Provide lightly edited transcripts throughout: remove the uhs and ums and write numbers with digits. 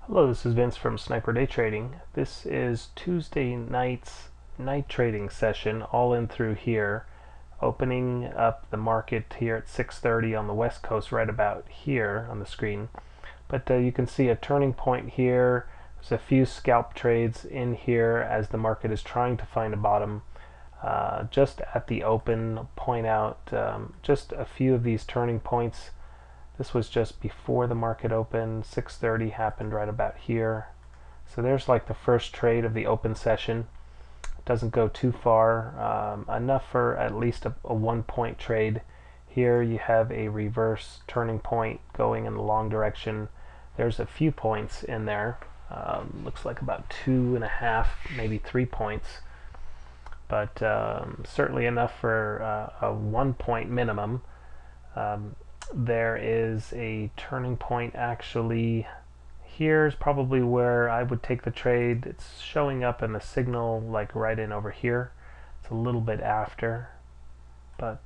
Hello, this is Vince from Sniper Day Trading. This is Tuesday night's night trading session, all in through here, opening up the market here at 6:30 on the West Coast, right about here on the screen. But you can see a turning point here. There's a few scalp trades in here as the market is trying to find a bottom. Just at the open, point out just a few of these turning points. This was just before the market opened. 6:30 happened right about here. So there's like the first trade of the open session. It doesn't go too far, enough for at least a 1 point trade. Here you have a reverse turning point going in the long direction. There's a few points in there. Looks like about 2.5, maybe 3 points. But certainly enough for a 1 point minimum. There is a turning point actually. Here's probably where I would take the trade. It's showing up in the signal like right in over here. It's a little bit after, but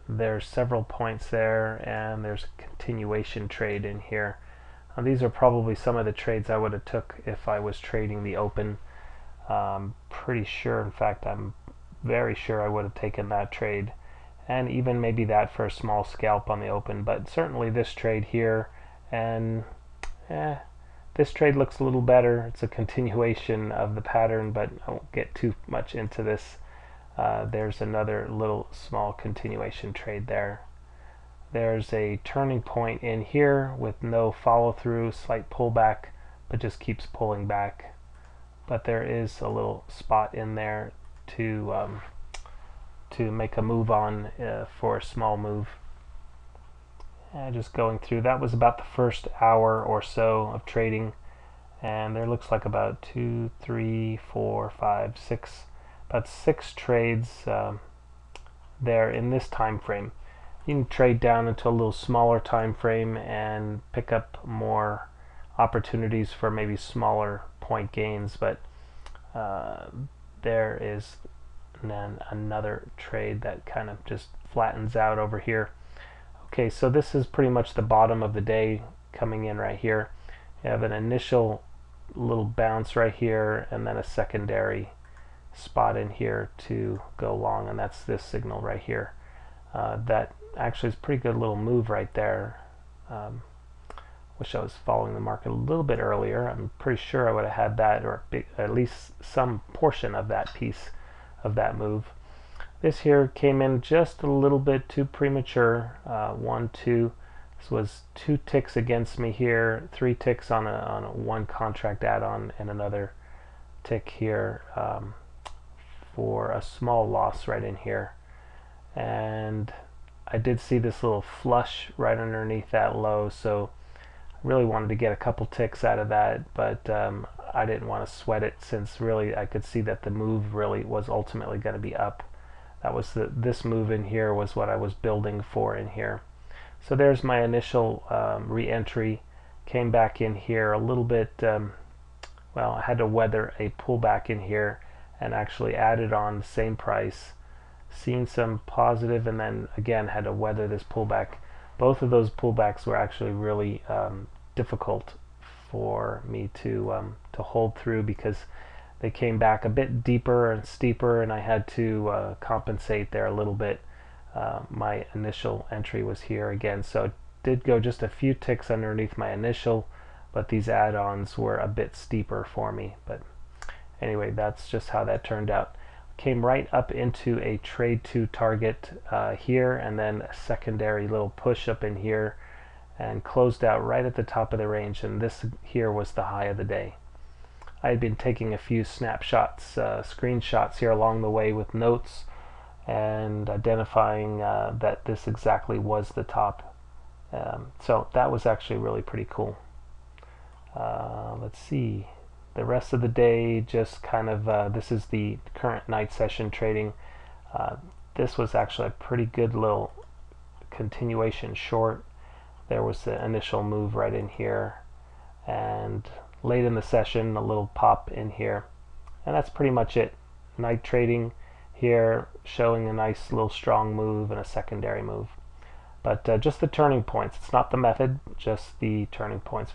there's several points there, and there's a continuation trade in here. These are probably some of the trades I would have took if I was trading the open. Pretty sure, in fact, I'm very sure I would have taken that trade, and even maybe that for a small scalp on the open. But certainly this trade here, and this trade looks a little better. It's a continuation of the pattern, but I won't get too much into this. There's another little small continuation trade there. There's a turning point in here with no follow through, slight pullback, but just keeps pulling back. But there is a little spot in there to make a move on for a small move. Just going through, that was about the first hour or so of trading, and there looks like about 2, 3, 4, 5, 6, about 6 trades there in this time frame. You can trade down into a little smaller time frame and pick up more opportunities for maybe smaller point gains, but there is then another trade that kind of just flattens out over here. Okay, so this is pretty much the bottom of the day coming in right here. You have an initial little bounce right here, and then a secondary spot in here to go long, and that's this signal right here. That actually is a pretty good little move right there. Wish I was following the market a little bit earlier. I'm pretty sure I would have had that, or at least some portion of that piece of that move. This here came in just a little bit too premature. 1, 2. This was 2 ticks against me here, 3 ticks on a 1 contract add-on, and another tick here for a small loss right in here. And I did see this little flush right underneath that low, so I really wanted to get a couple ticks out of that, but I didn't want to sweat it, since really I could see that the move really was ultimately going to be up. That was this move in here was what I was building for in here. So there's my initial re-entry. Came back in here a little bit. Well, I had to weather a pullback in here and actually added on the same price. Seen some positive, and then again had to weather this pullback. Both of those pullbacks were actually really difficult for me to hold through, because they came back a bit deeper and steeper, and I had to compensate there a little bit. My initial entry was here again, so it did go just a few ticks underneath my initial, but these add-ons were a bit steeper for me. But anyway, that's just how that turned out. Came right up into a trade to target here, and then a secondary little push up in here, and closed out right at the top of the range, and this here was the high of the day. I had been taking a few snapshots, screenshots here along the way with notes, and identifying that this exactly was the top. So that was actually really pretty cool. Let's see. The rest of the day just kind of, this is the current night session trading. This was actually a pretty good little continuation short. There was the initial move right in here, and late in the session a little pop in here, and that's pretty much it. Night trading here, showing a nice little strong move and a secondary move. But just the turning points. It's not the method, just the turning points.